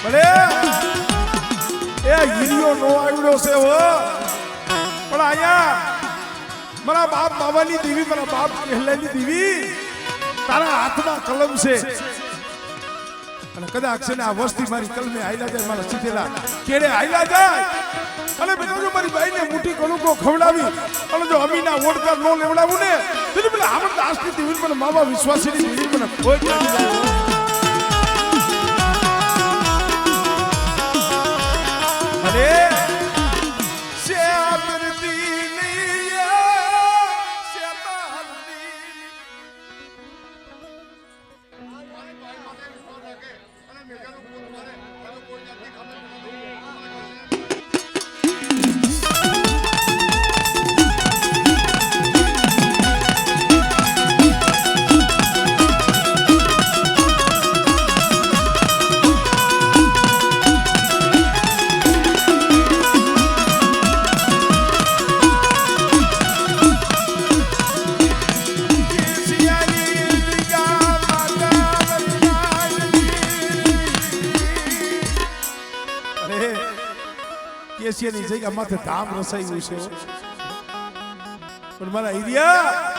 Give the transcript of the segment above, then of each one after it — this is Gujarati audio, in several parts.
ભલે એ હીરિયો નો આવ્યો છે હો પણ આયા મારા બાપ બાવાની દેવી મારા બાપ કહેલાની દેવી તારા હાથમાં કલમ છે અને કદાચ છે ને આ વસ્તી મારી કલમે આયલા જાય મારા સીધેલા કેડે આયલા જાય અને બેટા જો મારી બાઈને મુઠ્ઠી કલુકો ખવડાવી અને જો અમીના ઓડકાર નો લેવડાવું ને તો પેલા આમર દાસની દેવી મને માવા વિશ્વાસીની દેવી મને કોઈ અરે કેસિયાની જગ્યા માથે ધામ રસાયું છે પણ મારા હીરિયા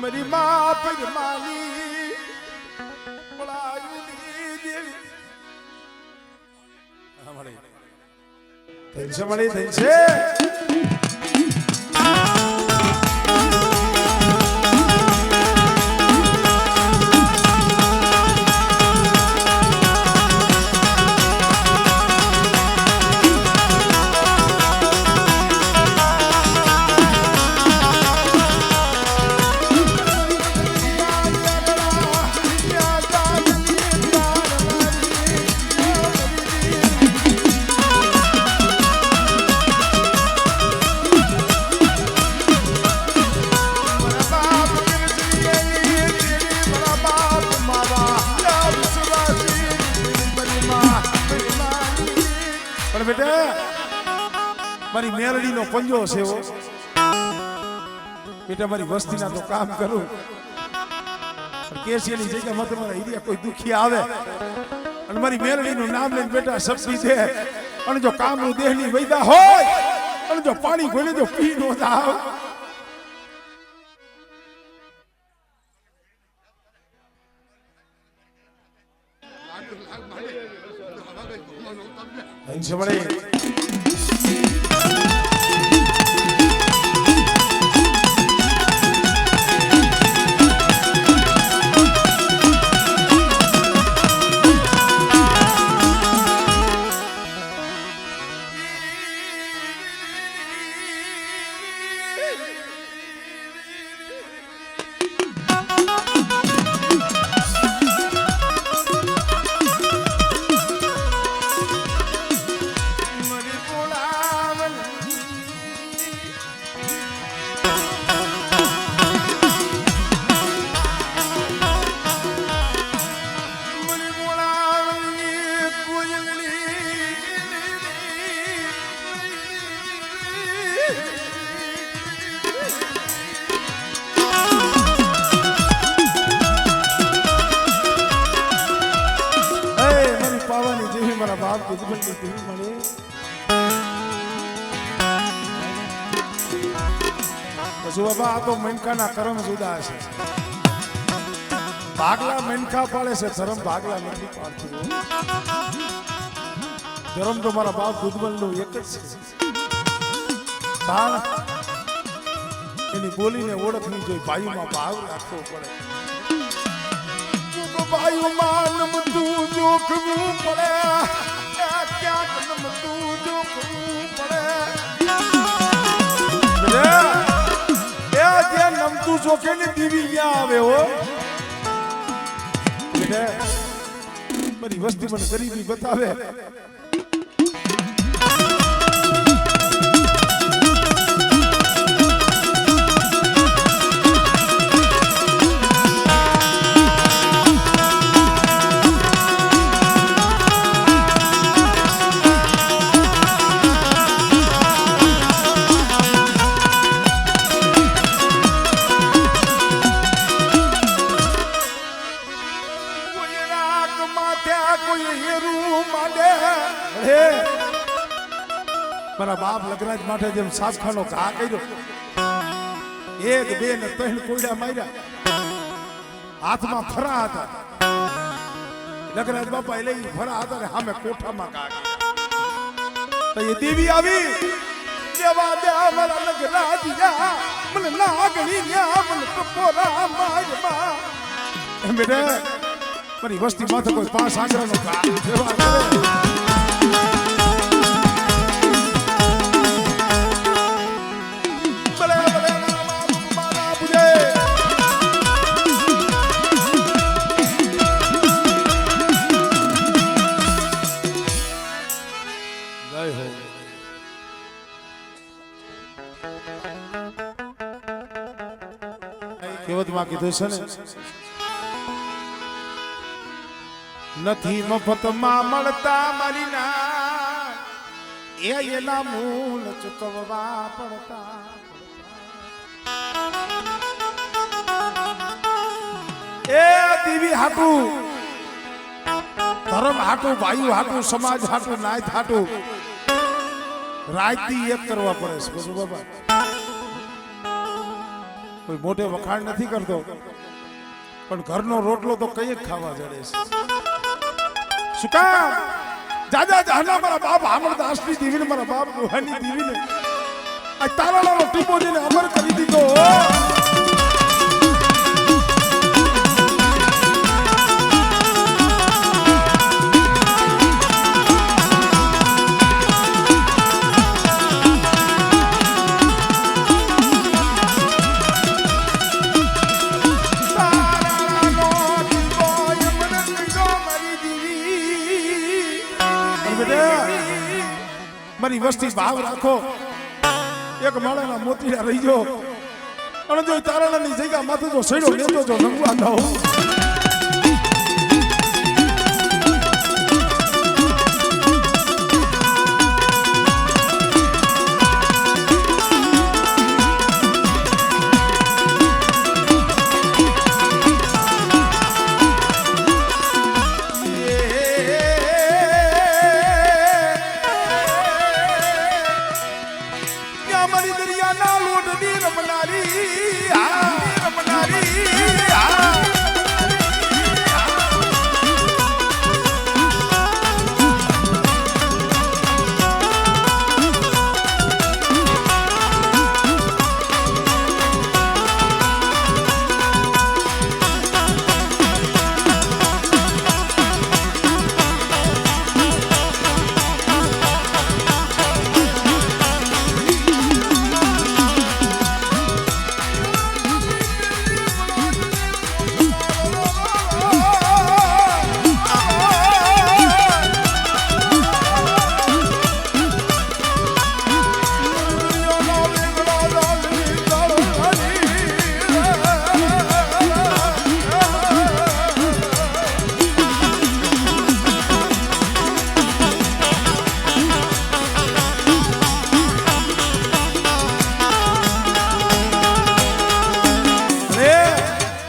મારી મા પગમાલી પળાયુની દેવી મળી થઈ છે મારી મેરડી નો પંજો છે બેટા મારી વસ્તી ના તો કામ કરું કેસિયાની જગ્યામાં તમારા હીરિયા કોઈ દુખી આવે અને મારી મેરડી નું નામ લઈને બેટા સપી દે અને જો કામ નું દેહ ની વૈદા હોય અને જો પાણી ગોળે જો પી નો જાવ તો મનકાના કરમ જુદા છે ભાગલા મનકા પાડે છે ધર્મ ભાગલા નથી પાડતું ધર્મ તો મારા બાપ દુધબલ નું એક જ છે એની બોલીને ઓળખવી જોઈએ. ભાઈઓમાં ભાવ રાખવો પડે. ભાઈઓમાં નમતું જોખવું પડે, ક્યાંક નમતું જોખવું પડે. એ જે નમતું જોખે ને દીવી ક્યાં આવે હો. બધી વસ્તી મને ગરીબી બતાવે. મારા બાપ લગ્ન માટે જેમ સાસખાનો ઘા કર્યો, 1 2 ને 3 કોયડા માર્યા, હાથમાં ફરા હતા. લગ્ન બાપા લઈ ફરા હતા ને સામે કોઠામાં ઘા તો એ દેવી આવી દેવા દે મારા લગ્ન દિયા મને નાગણી ન્યા મને કપોરા મારવા. એમ બેટા મારી વસ્તી માથે કોઈ 5 આંગળાનો ઘા દેવા કરે. કહેવતમાં કીધું છે ને, નથી મફતમાં મળતા મારી ના એના મૂળ ચૂકવવા પડતા. એ દીવી હાટું, ધર્મ હાટું, ભાઈઓ હાટું, સમાજ હાટું, નાયત હાટું રાજતી એક કરવા પડે છે. બધું બાબા કોઈ મોટે વખાણ નથી કરતો, પણ ઘરનો રોટલો તો કઈ જ ખાવા જડે છે. શું કામ? જાજા જાના મારા બાપ અમરદાસની દીવીને, મારા બાપ દુહાની દીવીને આ તારાનો ટીપો દઈને અમર કરી દીધો. મારી વસ્તી ભાવ રાખો. એક માળાના મોતીડા રહી ગયો અને જો તારાની જગ્યા માથે જો સડ્યો લેતો જો નંગવા ન હોઉં.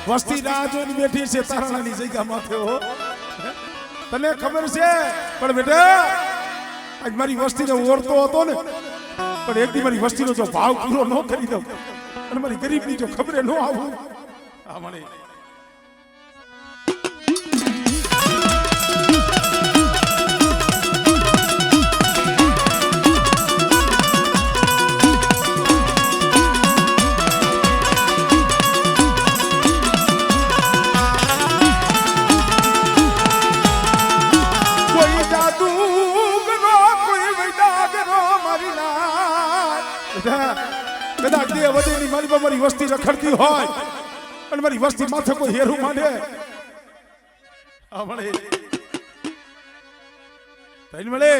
વસ્તી રાહ જોઈને બેઠી છે તારાની જગ્યા માથે. હો તને ખબર છે, પણ બેટા આજ મારી વસ્તીને ઓરતો હતો ને, પણ એક દી મારી વસ્તીનો જો ભાવ પૂરો ન કરી દઉં અને મારી ગરીબની જો ખબરે ન આવું આ મને મારી પર મારી વસ્તી રખડતી હોય અને મારી વસ્તી માથે કોઈ હેરું માંડે મળે મળે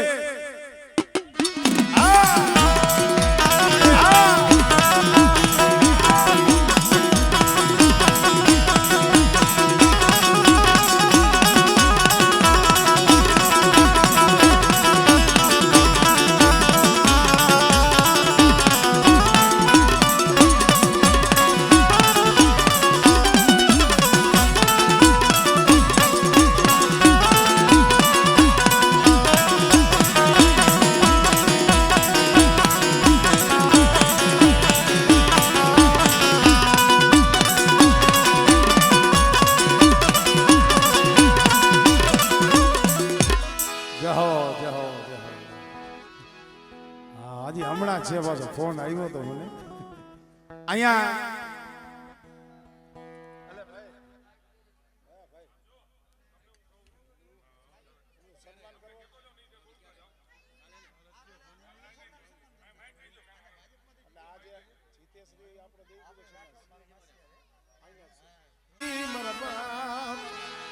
હમણાં છે પાછો ફોન આવ્યો તો મને અહીંયા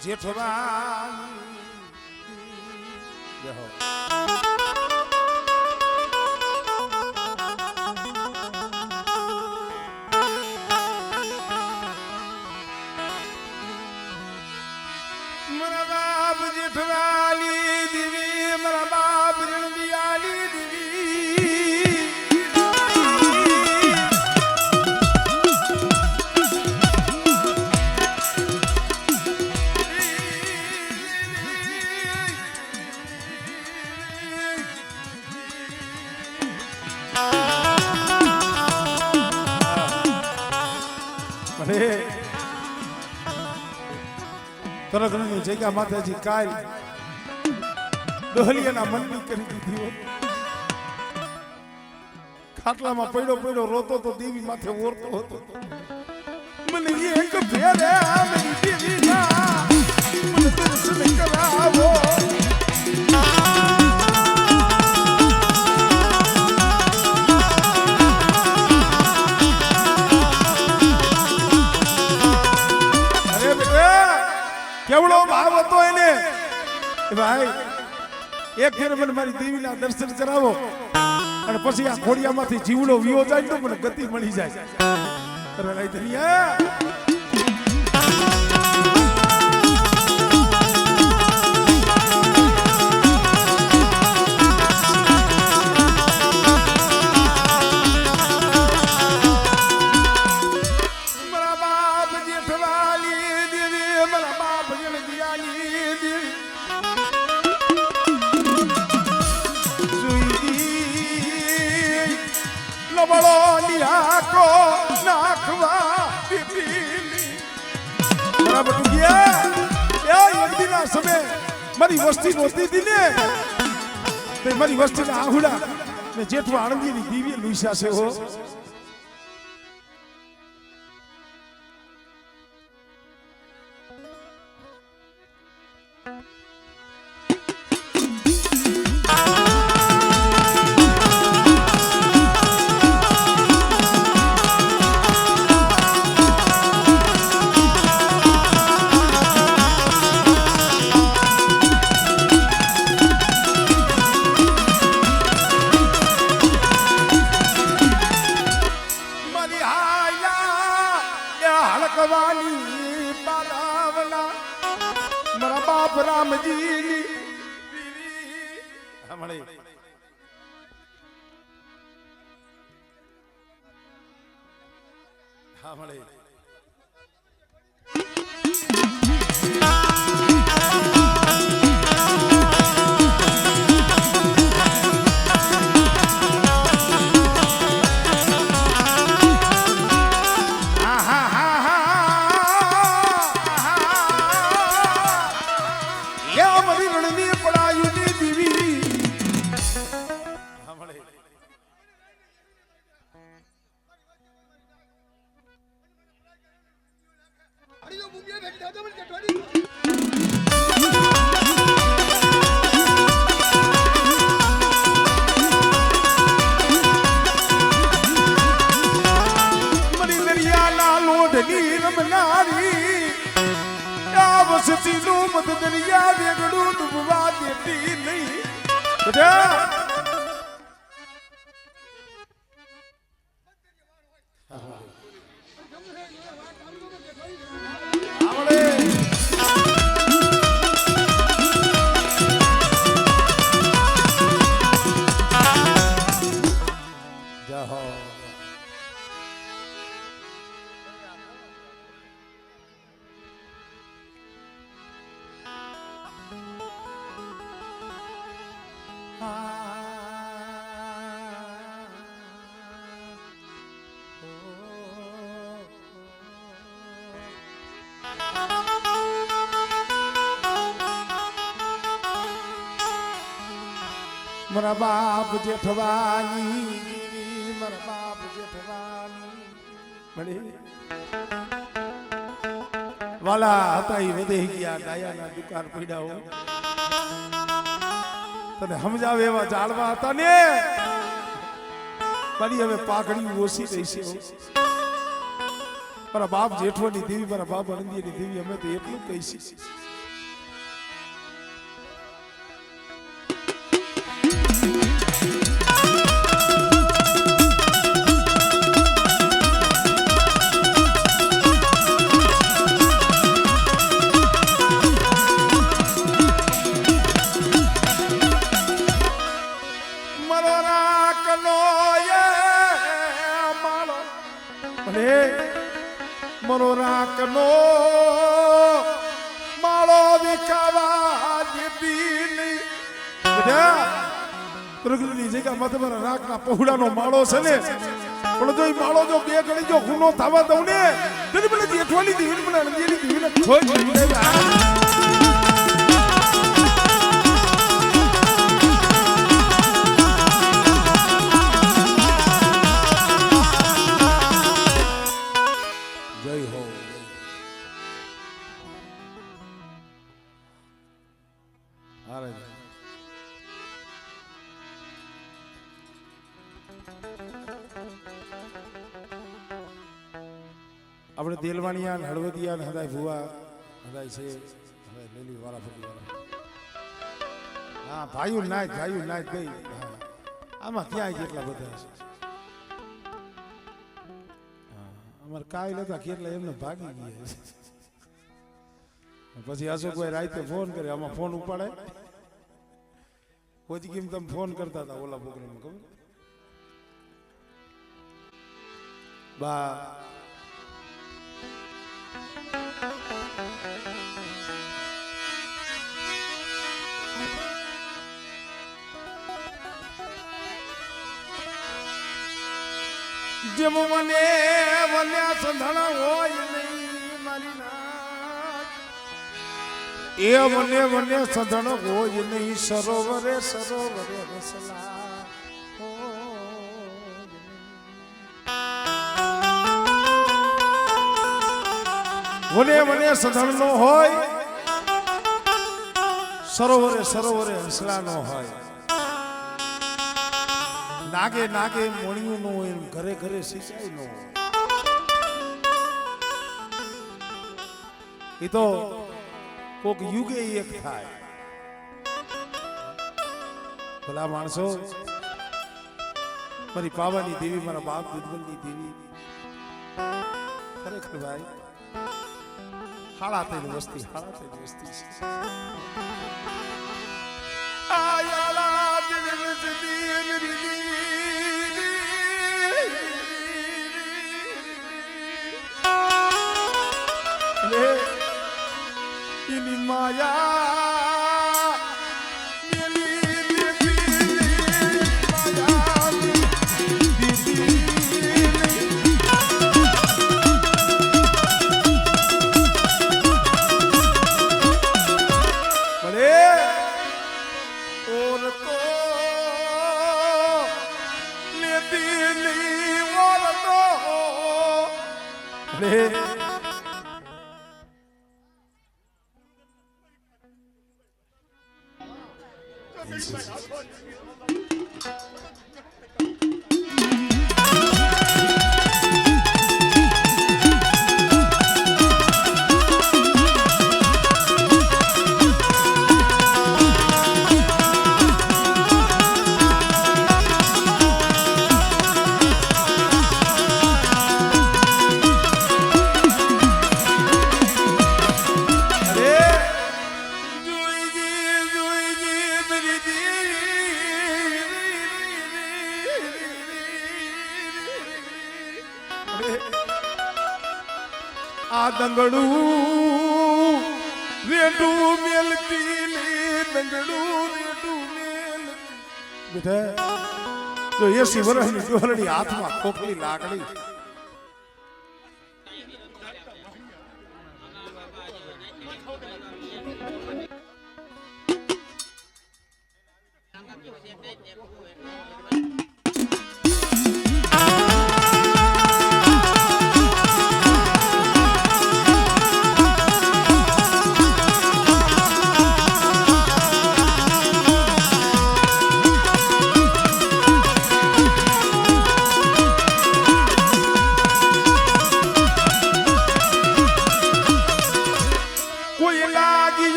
જેઠવાની તરત જગ્યા માતાજી કાલ ડોહલિયાના મનની કરી દીધી હોત ખાટલામાં પડ્યો રોતો તો દેવી માથે ઓરતો હતો મને એક ફેરે આમની દેવીના મને દર્શન કરાવો કેવડો ભાવ હતો એને ભાઈ એક ફેર મને મારી દેવીના દર્શન કરાવો અને પછી આ ખોડિયામાંથી જીવડો વિયો જાય તો મને ગતિ મળી જાય અરે લઈ ધનિયા મારી વસ્તી નહોતી હતી ને મારી વસ્તીના આહુડા ને જેઠવા આણંદીની દિવ્ય લુઈસા છે હો મારા બાપ રામજી મળે હા મળે મધની રમનારી આ વસતીનું મધ દરિયા વેગડું ડૂબવા દેતી નહીં બધા મારા બાપ જેઠવાની મારા બાપ જેઠવાની મળે વાલા હતા એ વધે ગયા ડાયાના દુકાન પડ્યા હો તને સમજાવે એવા જાળવા હતા ને મારી હવે પાઘડી ઓછી થઈ છે મારા બાપ જેઠવાની દેવી મારા બાપ અનંદીની દેવી અમે તો એટલું કહીશું મરો રાખનો માળો વિકાવા જેતી નહીં બધા પ્રગૃતિની જગ્યા માથે મારા રાખના પહોળાનો માળો છે ને પણ જો એ માળો જો બે ઘડી જો ખૂનો થવા દઉં ને તેની મને જેઠવાની દીવી મને અંજેલી દીવીને ખોજ આપણે દેલવાણિયા હળવદિયા હદાય ભુવા હદાય છે હવે લેલી વાળા ફટી વાળા હા ભાઈઓ નાય ગઈ આમાં ક્યાંય જેટલા બધા છે અમારે કાંઈ નતા કેટલા એમને ભાગી ગયા પછી અશોકભાઈ રાતે ફોન કરે આમાં ફોન ઉપાડે કોઈ કેમ તમે ફોન કરતા હતા ઓલા પ્રોગ્રામમાં ખબર બા જેમ મને વલ્યા સંધણા હોય નહીં મારી નાથ એ મને વને સંધણ હોય નહીં સરોવરે સરોવરે રસલા વને વને સંધણ નો હોય સરોવરે સરોવરે હસલા નો હોય નાગે નાગે મોણિયું નો હોય ઘરે ઘરે સિંચાઈ નો હોય એ તો કોક યુગે એક થાય ભલા માણસો મારી પાવાની દેવી મારા બાપ દુધવલની દેવી ખરેખર ભાઈ હાડા થઈને વસ્તી છે આયાલા દિલ ઇની માયા આ દંગડું રેડું મેલતી ને દંગડું રેડું મેલતી બેટા તો 80 વર્ષની ડોહરડી હાથમાં ખોખલી લાકડી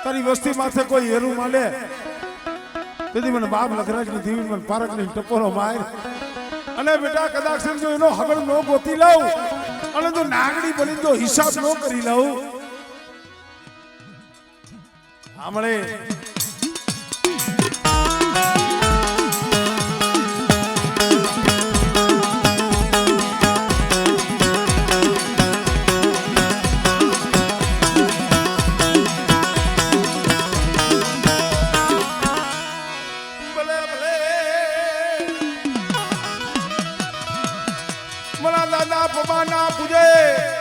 તારી વસ્તી માથે કોઈ હેરું માલે તેથી મને બાપ લખરાજની દેવી મને પારકની ટપોરો માર અને બેટા કદાચ જો એનો હગડ નો ગોતી લઉં અને જો નાગડી બની તો હિસાબ નો કરી લઉં આમળે દાદા પપ્પા ના પૂજે